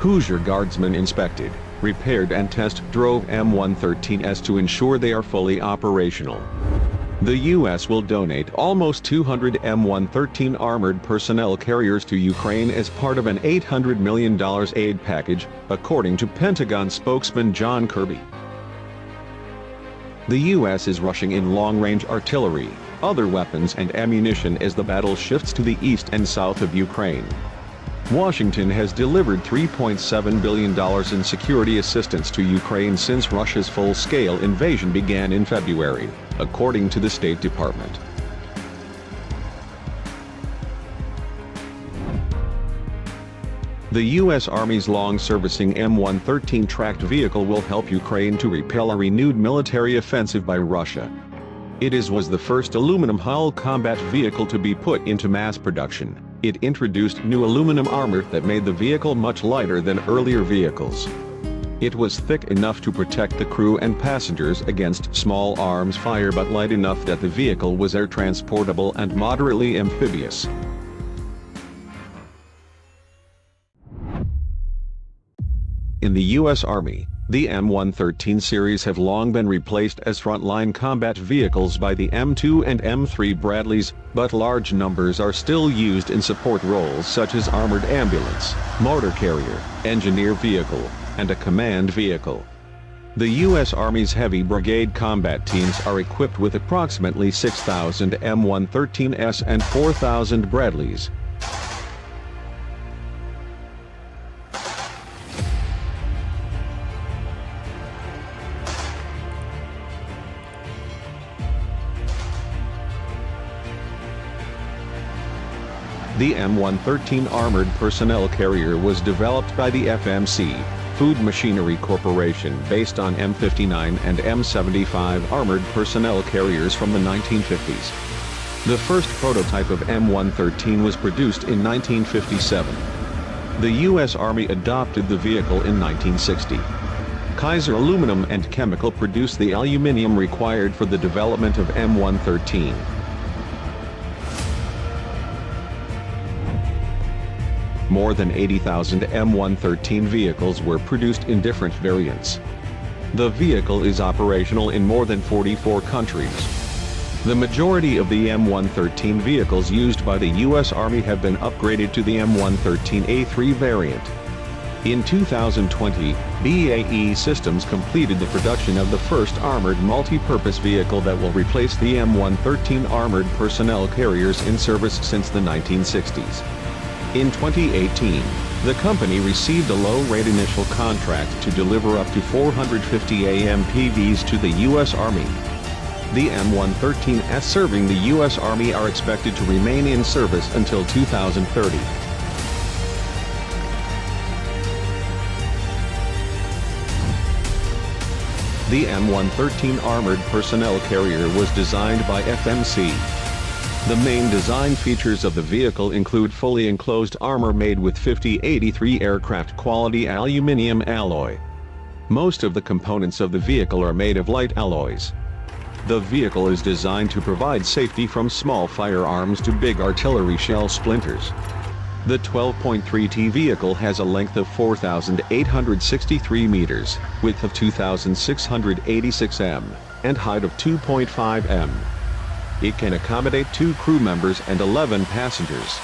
Hoosier Guardsmen inspected, repaired and test-drove M113s to ensure they are fully operational. The U.S. will donate almost 200 M113 armored personnel carriers to Ukraine as part of an $800 million aid package, according to Pentagon spokesman John Kirby. The U.S. is rushing in long-range artillery, other weapons and ammunition as the battle shifts to the east and south of Ukraine. Washington has delivered $3.7 billion in security assistance to Ukraine since Russia's full-scale invasion began in February, according to the State Department. The U.S. Army's long-servicing M113 tracked vehicle will help Ukraine to repel a renewed military offensive by Russia. It was the first aluminum-hull combat vehicle to be put into mass production. It introduced new aluminum armor that made the vehicle much lighter than earlier vehicles. It was thick enough to protect the crew and passengers against small arms fire but light enough that the vehicle was air transportable and moderately amphibious. In the U.S. Army, the M113 series have long been replaced as frontline combat vehicles by the M2 and M3 Bradleys, but large numbers are still used in support roles such as armored ambulance, motor carrier, engineer vehicle, and a command vehicle. The U.S. Army's heavy brigade combat teams are equipped with approximately 6,000 M113s and 4,000 Bradleys. The M113 Armored Personnel Carrier was developed by the FMC, Food Machinery Corporation, based on M59 and M75 armored personnel carriers from the 1950s. The first prototype of M113 was produced in 1957. The U.S. Army adopted the vehicle in 1960. Kaiser Aluminum and Chemical produced the aluminum required for the development of M113. More than 80,000 M113 vehicles were produced in different variants. The vehicle is operational in more than 44 countries. The majority of the M113 vehicles used by the U.S. Army have been upgraded to the M113A3 variant. In 2020, BAE Systems completed the production of the first armored multi-purpose vehicle that will replace the M113 armored personnel carriers in service since the 1960s. In 2018, the company received a low-rate initial contract to deliver up to 450 AMPVs to the U.S. Army. The M113s serving the U.S. Army are expected to remain in service until 2030. The M113 Armored Personnel Carrier was designed by FMC. The main design features of the vehicle include fully enclosed armor made with 5083 aircraft-quality aluminum alloy. Most of the components of the vehicle are made of light alloys. The vehicle is designed to provide safety from small firearms to big artillery shell splinters. The 12.3T vehicle has a length of 4,863 meters, width of 2,686 m, and height of 2.5 m. It can accommodate 2 crew members and 11 passengers.